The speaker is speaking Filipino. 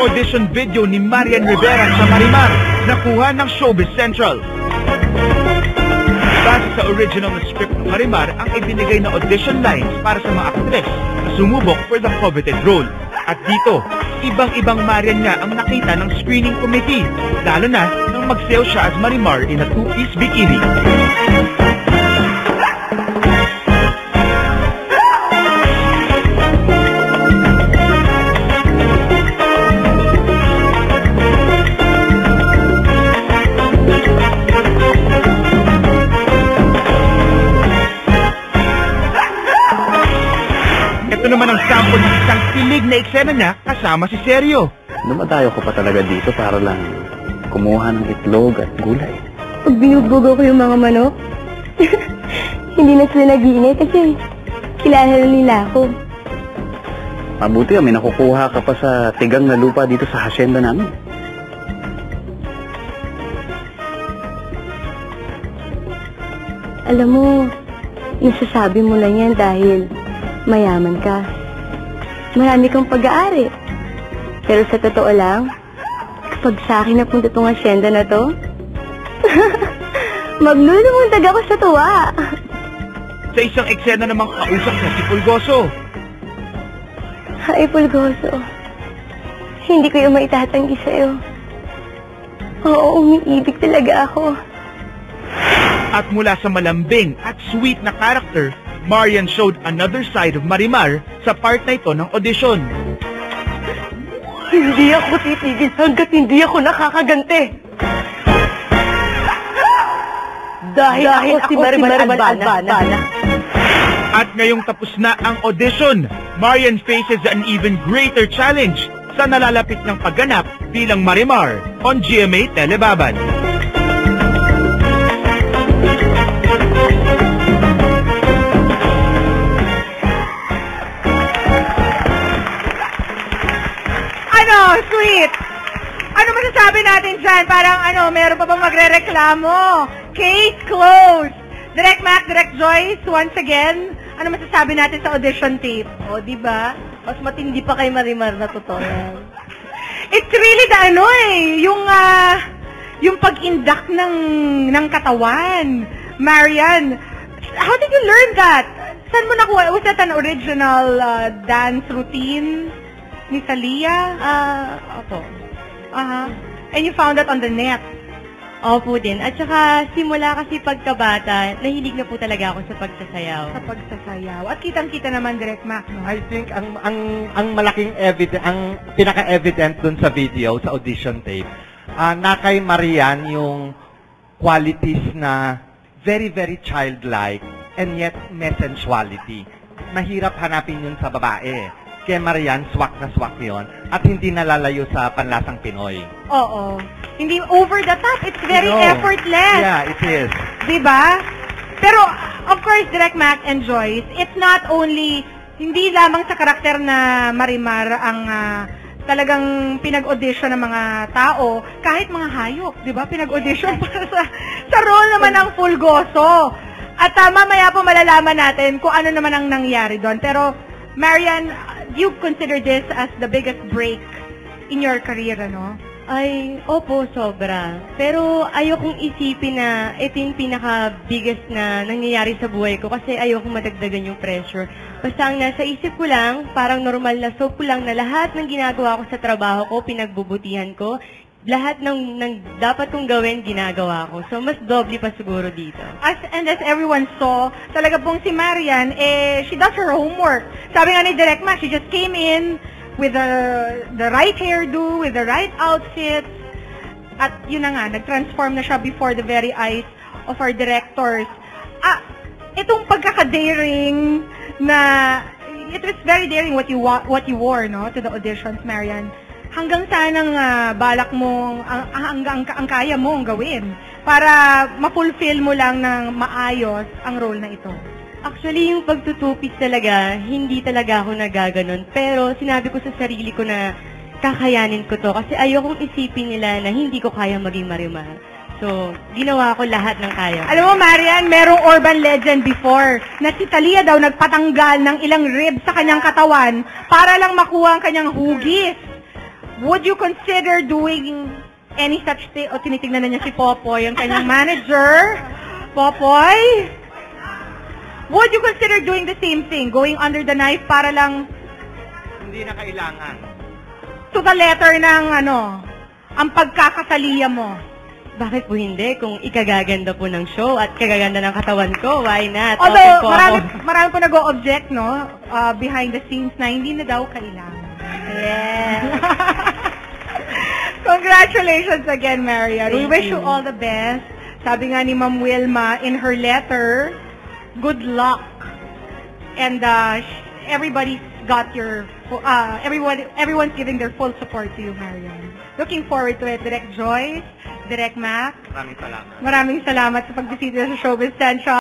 audition video ni Marian Rivera sa Marimar, nakuha ng Showbiz Central. Base sa original na script ng Marimar ang ibinigay na audition lines para sa mga aktres na sumubok for the coveted role. At dito, ibang-ibang Marian nga ang nakita ng screening committee, lalo na nang magsayaw siya as Marimar in a two-piece bikini. Ito naman ang sample ng isang kilig na eksena niya kasama si Sergio. Dumadayo ko pa talaga dito para lang kumuha ng itlog at gulay. Pag binubugo ko yung mga manok, hindi na sila nag-iingay kasi kilala nila ako. Mabuti may nakukuha ka pa sa tigang na lupa dito sa hacienda namin. Alam mo, nasasabi mo lang yan dahil mayaman ka. Marami kang pag-aari. Pero sa totoo lang, kapag sa akin napunta tong asyenda na to, maglulumuntag ako sa tuwa. Sa isang eksena namang kausap na si Pulgoso. Ay, Pulgoso. Hindi ko yung maitatanggi sa'yo. Oo, umiibig talaga ako. At mula sa malambing at sweet na karakter, Marian showed another side of Marimar sa part na ito ng audition. Hindi ako titigil hanggat hindi ako nakakaganti. Dahil ako si Marimar Albana. At ngayong tapos na ang audition, Marian faces an even greater challenge sa nalalapit ng pagganap bilang Marimar on GMA Telebaban. Sweet! Ano masasabi natin dyan? Parang meron pa bang magre-reklamo? Case closed! Direct Mac, Direct Joyce, once again, ano masasabi natin sa audition tape? O, diba? Mas matindi pa kay Marimar na totoo yan. It's really yung pag-induct ng katawan. Marian, how did you learn that? Saan mo nakuha? Was that an original dance routine ni Salia? Opo. And you found that on the net? Opo din. At saka, simula kasi pagkabata, nahilig na po talaga ako sa pagsasayaw. Sa pagsasayaw. At kitang-kita naman, Direct Mac, no? I think ang malaking evidence, ang pinaka-evident dun sa video, sa audition tape, na kay Marian yung qualities na very, very childlike and yet may sensuality. Mahirap hanapin yun sa babae. Kay Marian, swak na swak yun at hindi nalalayo sa panlasang Pinoy. Oo. Hindi over the top. It's very effortless. Yeah, it is. Diba? Pero, of course, Direct Mac and Joyce, it's not only, hindi lamang sa karakter na Marimar ang talagang pinag-audition ng mga tao, kahit mga hayop, diba? Pinag-audition para sa role naman ng Pulgoso. At mamaya po malalaman natin kung ano naman ang nangyari doon. Pero, Marian, you consider this as the biggest break in your career, ano? Ay, opo, sobra. Pero ayokong isipin na ito yung pinaka-biggest na nangyayari sa buhay ko kasi ayokong madagdagan yung pressure. Basta ang nasa isip ko lang, parang normal na soap ko lang na lahat ng ginagawa ko sa trabaho ko, pinagbubutihan ko, lahat ng dapat kong gawin, ginagawa ko. So, mas doble pa siguro dito. As everyone saw, talaga pong si Marian, she does her homework. Sabi nga ni Direct Mac, she just came in with the right hairdo, with the right outfits. At yun na nga, nag-transform na siya before the very eyes of our directors. Itong pagkaka-daring na, it was very daring what you wore, no, to the auditions, Marian. Hanggang sanang balak mo, ang kaya mong gawin para ma-fulfill mo lang ng maayos ang role na ito? Actually, yung pagtutupis talaga, hindi talaga ako nagaganon. Pero sinabi ko sa sarili ko na kakayanin ko to kasi ayokong isipin nila na hindi ko kaya maging Marimar. So, ginawa ko lahat ng kaya. Alam mo, Marian, merong urban legend before na si Talia daw nagpatanggal ng ilang ribs sa kanyang katawan para lang makuha ang kanyang hugis. would you consider doing any such thing? O, tinitignan na niya si Popoy, ang kanyang manager. Popoy? Would you consider doing the same thing? Going under the knife para lang Hindi na kailangan. to the letter ng ang pagkakasaliya mo? Bakit po hindi? Kung ikagaganda po ng show at kagaganda ng katawan ko, why not? Although, Open po ako. marami po nag-o-object, no? Behind the scenes na hindi na daw kailangan. Yeah. Congratulations again, Marian. We Thank wish you you. all the best. Sabi nga ni Ma'am Wilma in her letter, good luck. And everybody's got your, everyone's giving their full support to you, Marian. Looking forward to it. Direct Joyce, Direct Mac. Maraming salamat. Maraming salamat sa pagbisita sa Showbiz Central.